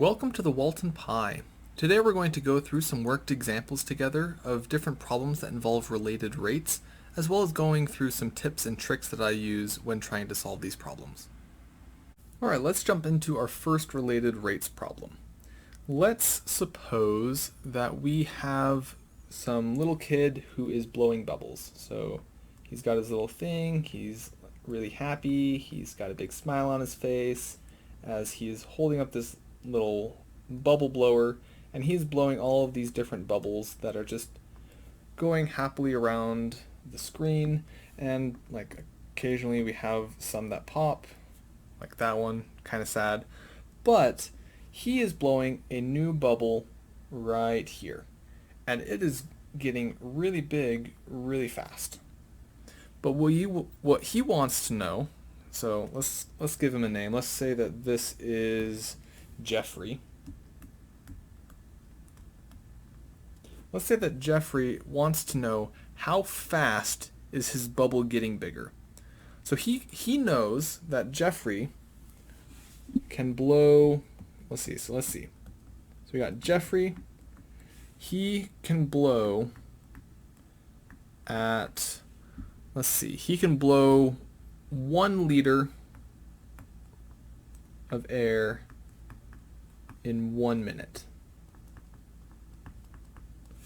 Welcome to the Walton Pi. Today we're going to go through some worked examples together of different problems that involve related rates, as well as going through some tips and tricks that I use when trying to solve these problems. Alright, let's jump into our first related rates problem. Let's suppose that we have some little kid who is blowing bubbles. So he's got his little thing, he's really happy, he's got a big smile on his face as he's holding up this little bubble blower, and he's blowing all of these different bubbles that are just going happily around the screen, and like occasionally we have some that pop, like that one, kind of sad, but he is blowing a new bubble right here, and it is getting really big really fast. But what he wants to know, so let's give him a name. Let's say that this is Jeffrey. Let's say that Jeffrey wants to know how fast is his bubble getting bigger. So he knows that Jeffrey can blow, let's see. So we got Jeffrey. He can blow at, he can blow 1 liter of air in 1 minute.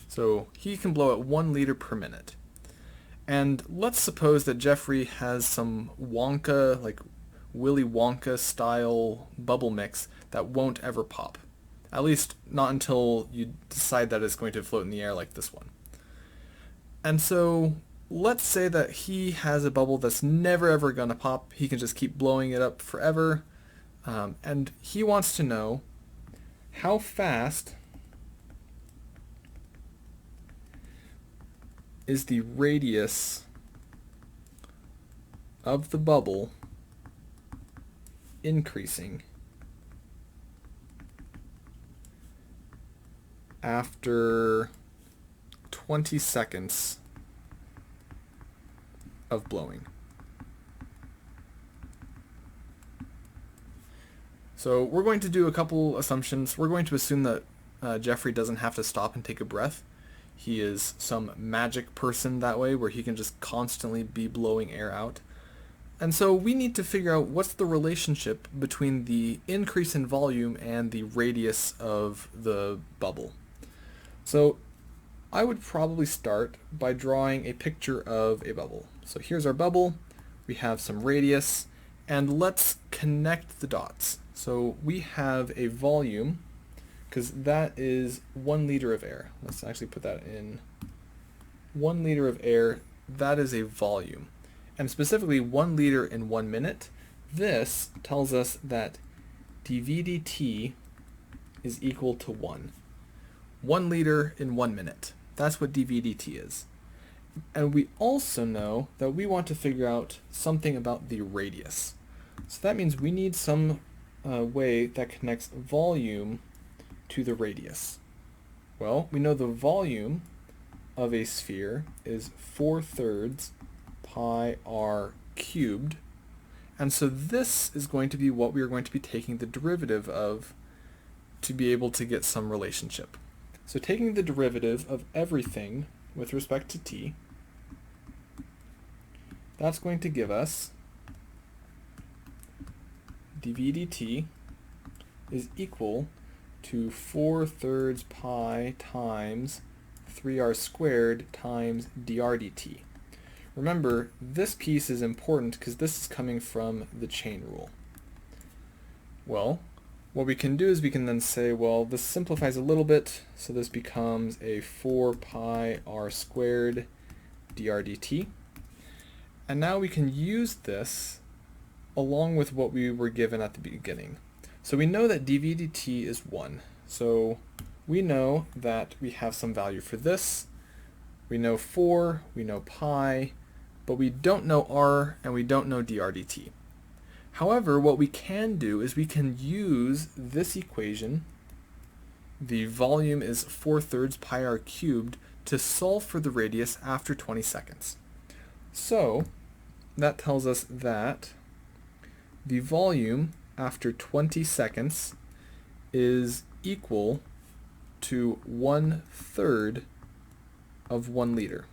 So he can blow at 1 liter per minute. And let's suppose that Jeffrey has some Wonka, like Willy Wonka style bubble mix that won't ever pop. At least not until you decide that it's going to float in the air like this one. And so let's say that he has a bubble that's never ever going to pop. He can just keep blowing it up forever. And he wants to know how fast is the radius of the bubble increasing after 20 seconds of blowing. So we're going to do a couple assumptions. We're going to assume that Jeffrey doesn't have to stop and take a breath. He is some magic person that way, where he can just constantly be blowing air out. And so we need to figure out what's the relationship between the increase in volume and the radius of the bubble. So I would probably start by drawing a picture of a bubble. So here's our bubble, we have some radius, and let's connect the dots. So we have a volume, because that is 1 liter of air. Let's actually put that in. 1 liter of air, that is a volume. And specifically 1 liter in 1 minute. This tells us that dV dt is equal to 1. 1 liter in 1 minute. That's what dV dt is. And we also know that we want to figure out something about the radius. So that means we need some way that connects volume to the radius. Well, we know the volume of a sphere is 4/3 pi r cubed, and so this is going to be what we are going to be taking the derivative of to be able to get some relationship. So taking the derivative of everything with respect to t, that's going to give us dV dt is equal to 4/3 pi times 3r squared times dr dt. Remember, this piece is important because this is coming from the chain rule. Well, what we can do is we can then say, well, this simplifies a little bit, so this becomes a 4 pi r squared dr dt. And now we can use this along with what we were given at the beginning. So we know that dV dt is 1. So we know that we have some value for this. We know 4, we know pi, but we don't know r and we don't know dr dt. However, what we can do is we can use this equation, the volume is 4/3 pi r cubed, to solve for the radius after 20 seconds. So that tells us that the volume after 20 seconds is equal to 1/3 of 1 liter.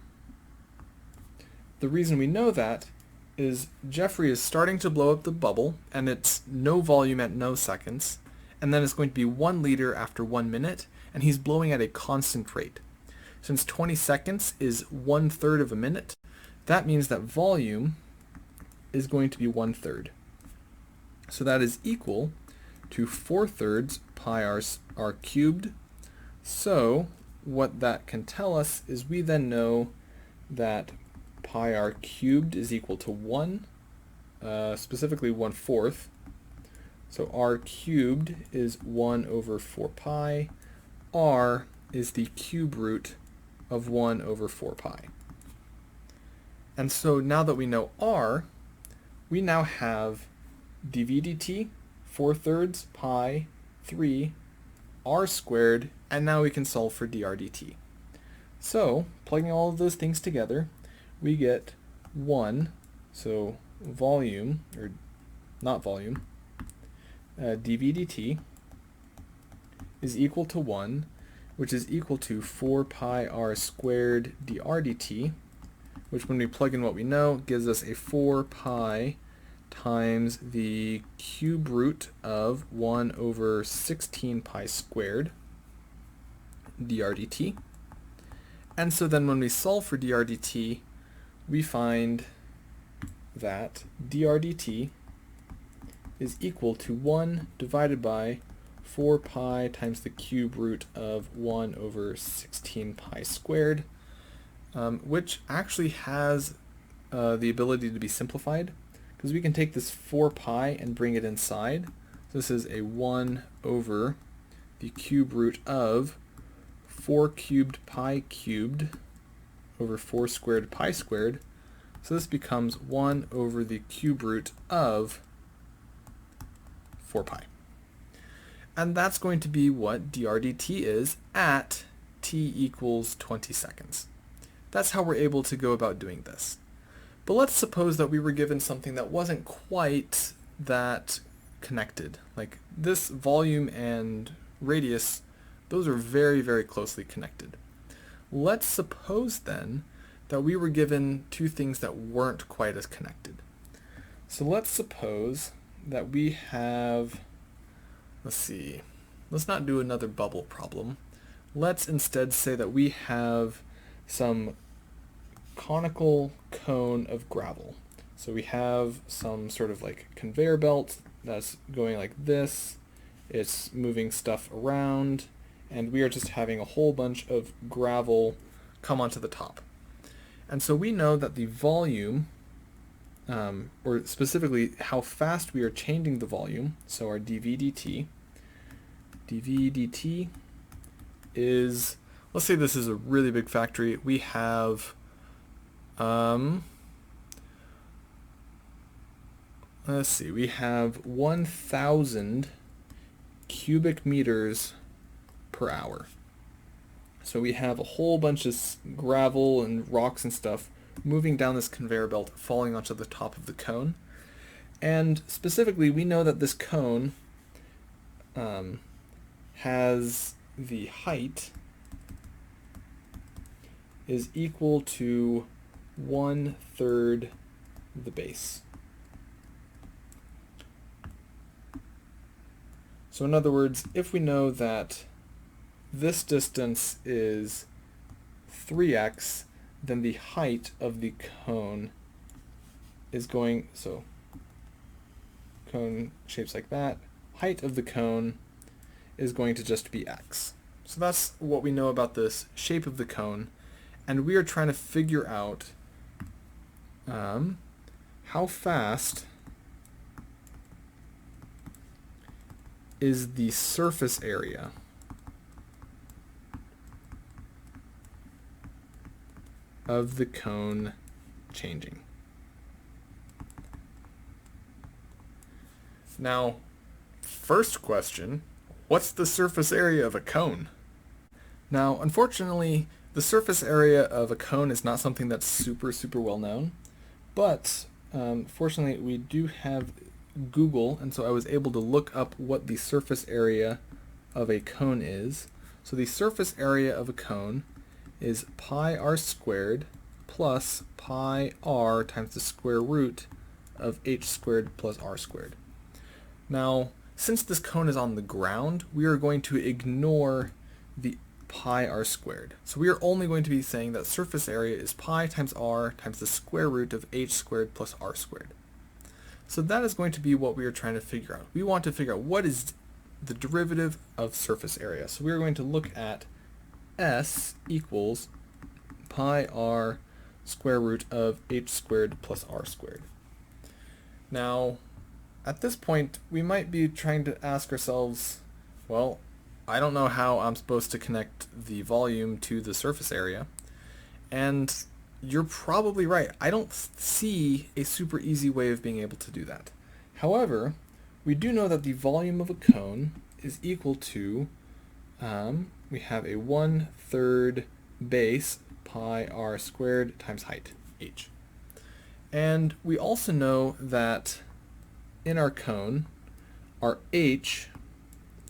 The reason we know that is Jeffrey is starting to blow up the bubble, and it's no volume at no seconds, and then it's going to be 1 liter after 1 minute, and he's blowing at a constant rate. Since 20 seconds is 1/3 of a minute, that means that volume is going to be 1/3. So that is equal to 4/3 pi r cubed. So what that can tell us is we then know that pi r cubed is equal to 1, specifically 1/4. So r cubed is 1 over 4 pi. R is the cube root of 1 over 4 pi. And so now that we know r, we now have dv dt, 4/3 pi 3 r squared, and now we can solve for dr dt. So plugging all of those things together, we get 1, so volume, or not volume, dv dt is equal to 1, which is equal to 4 pi r squared dr dt, which when we plug in what we know gives us a 4 pi times the cube root of 1 over 16 pi squared dr dt. And so then when we solve for dr dt, we find that dr dt is equal to 1 divided by 4 pi times the cube root of 1 over 16 pi squared, which actually has the ability to be simplified, because we can take this 4 pi and bring it inside. So this is a 1 over the cube root of 4 cubed pi cubed over 4 squared pi squared. So this becomes 1 over the cube root of 4 pi. And that's going to be what dr dt is at t equals 20 seconds. That's how we're able to go about doing this. But let's suppose that we were given something that wasn't quite that connected. Like this volume and radius, those are very, very closely connected. Let's suppose then that we were given two things that weren't quite as connected. So let's suppose that we have, let's not do another bubble problem. Let's instead say that we have some conical cone of gravel. So we have some sort of like conveyor belt that's going like this. It's moving stuff around, and we are just having a whole bunch of gravel come onto the top. And so we know that the volume, or specifically how fast we are changing the volume, so our dv dt is, let's say this is a really big factory. We have, we have 1,000 cubic meters per hour. So we have a whole bunch of gravel and rocks and stuff moving down this conveyor belt, falling onto the top of the cone. And specifically, we know that this cone has the height is equal to 1/3 the base. So in other words, if we know that this distance is 3x, then the height of the cone is going, so cone shapes like that, height of the cone is going to just be x. So that's what we know about this shape of the cone, and we are trying to figure out how fast is the surface area of the cone changing. Now, first question, what's the surface area of a cone? Now, unfortunately, the surface area of a cone is not something that's super well known, but fortunately we do have Google, and so I was able to look up what the surface area of a cone is. So the surface area of a cone is pi r squared plus pi r times the square root of h squared plus r squared. Now, since this cone is on the ground, we are going to ignore the pi r squared. So we are only going to be saying that surface area is pi times r times the square root of h squared plus r squared. So that is going to be what we are trying to figure out. We want to figure out what is the derivative of surface area. So we are going to look at S equals pi r square root of h squared plus r squared. Now, at this point, we might be trying to ask ourselves, well, I don't know how I'm supposed to connect the volume to the surface area. And you're probably right. I don't see a super easy way of being able to do that. However, we do know that the volume of a cone is equal to, we have a 1/3 base pi r squared times height, h. And we also know that in our cone, our h,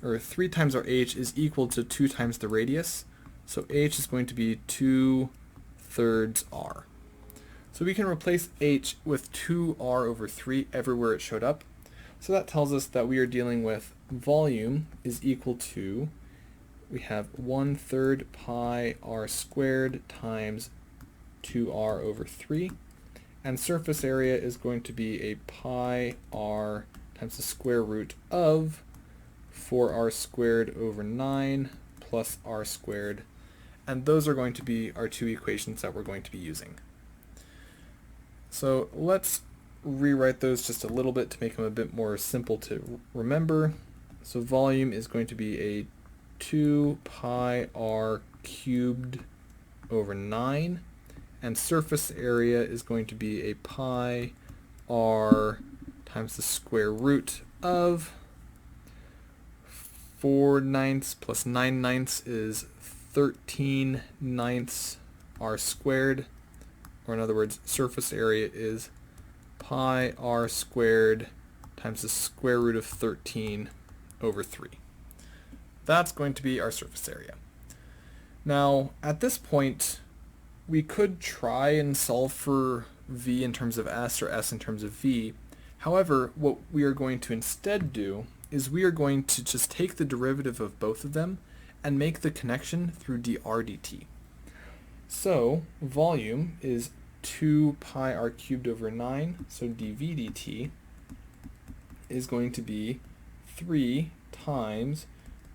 or 3 times our h, is equal to 2 times the radius. So h is going to be 2/3 r. So we can replace h with 2r over 3 everywhere it showed up. So that tells us that we are dealing with volume is equal to, we have 1/3 pi r squared times 2r over 3. And surface area is going to be a pi r times the square root of 4r squared over 9 plus r squared. And those are going to be our two equations that we're going to be using. So let's rewrite those just a little bit to make them a bit more simple to remember. So volume is going to be a 2 pi r cubed over 9. And surface area is going to be a pi r times the square root of 4/9 plus 9/9 is 13/9 r squared. Or in other words, surface area is pi r squared times the square root of 13 over 3. That's going to be our surface area. Now, at this point, we could try and solve for v in terms of s or s in terms of v. However, what we are going to instead do is we are going to just take the derivative of both of them and make the connection through dr dt. So volume is 2 pi r cubed over 9, so dv dt is going to be 3 times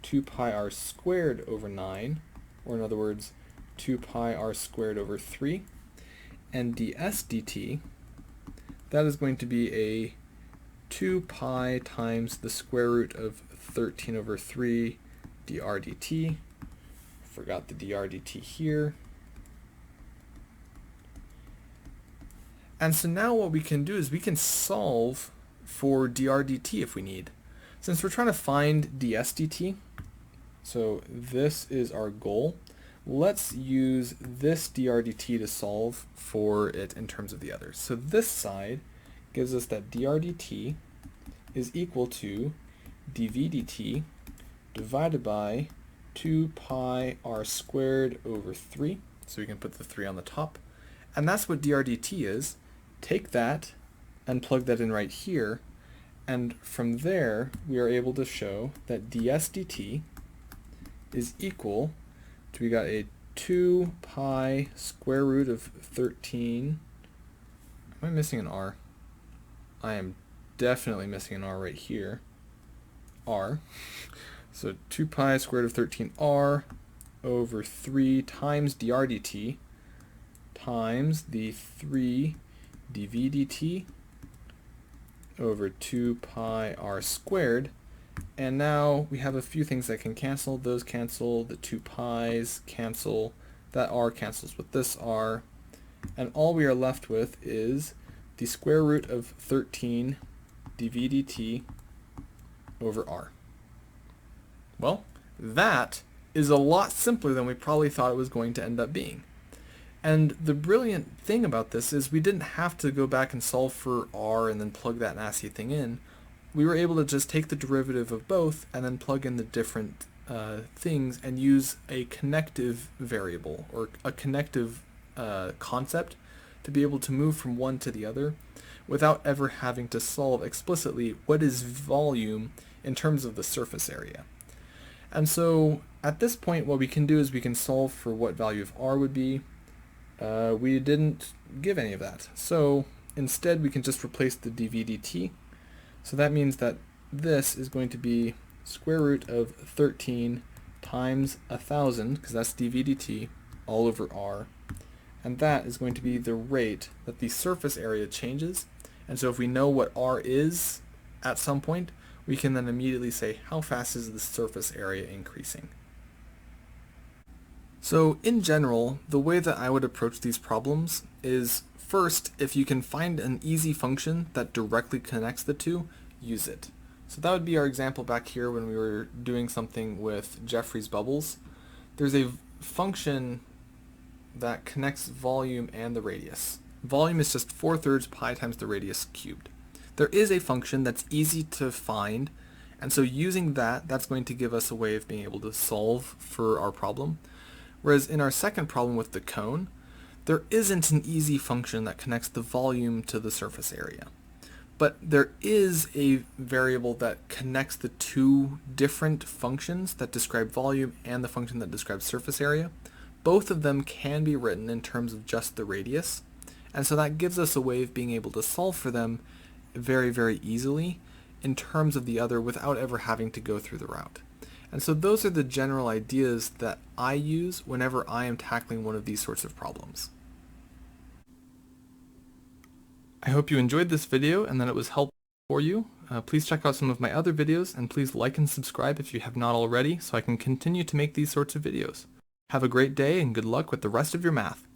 2 pi r squared over 9, or in other words, 2 pi r squared over 3, and ds dt, that is going to be a 2 pi times the square root of 13 over 3 dr dt. Forgot the dr dt here. And so now what we can do is we can solve for dr dt if we need. Since we're trying to find ds dt, so this is our goal, let's use this dr dt to solve for it in terms of the others. So this side gives us that dr dt is equal to dv dt divided by 2 pi r squared over 3. So we can put the 3 on the top. And that's what dr dt is. Take that and plug that in right here. And from there, we are able to show that ds dt is equal to, we got a 2 pi square root of 13. Am I missing an r? I am definitely missing an r right here. R. So 2 pi squared root of 13r over 3 times dr dt times the 3 dv dt over 2 pi r squared. And now we have a few things that can cancel. Those cancel, the 2 pi's cancel, that r cancels with this r, and all we are left with is the square root of 13 dv dt over r. Well, that is a lot simpler than we probably thought it was going to end up being. And the brilliant thing about this is we didn't have to go back and solve for r and then plug that nasty thing in. We were able to just take the derivative of both and then plug in the different things and use a connective variable or a connective concept to be able to move from one to the other without ever having to solve explicitly what is volume in terms of the surface area. And so at this point what we can do is we can solve for what value of r would be. We didn't give any of that. So instead we can just replace the dv dt. So that means that this is going to be square root of 13 times 1,000, because that's dv dt, all over r. And that is going to be the rate that the surface area changes. And so if we know what r is at some point, we can then immediately say how fast is the surface area increasing. So in general, the way that I would approach these problems is first, if you can find an easy function that directly connects the two, use it. So that would be our example back here when we were doing something with Jeffrey's bubbles. There's a function that connects volume and the radius. Volume is just 4/3 pi times the radius cubed. There is a function that's easy to find, and so using that, that's going to give us a way of being able to solve for our problem. Whereas in our second problem with the cone, there isn't an easy function that connects the volume to the surface area. But there is a variable that connects the two different functions that describe volume and the function that describes surface area. Both of them can be written in terms of just the radius, and so that gives us a way of being able to solve for them very, very easily in terms of the other without ever having to go through the route. And so those are the general ideas that I use whenever I am tackling one of these sorts of problems. I hope you enjoyed this video and that it was helpful for you. Please check out some of my other videos, and please like and subscribe if you have not already so I can continue to make these sorts of videos. Have a great day and good luck with the rest of your math.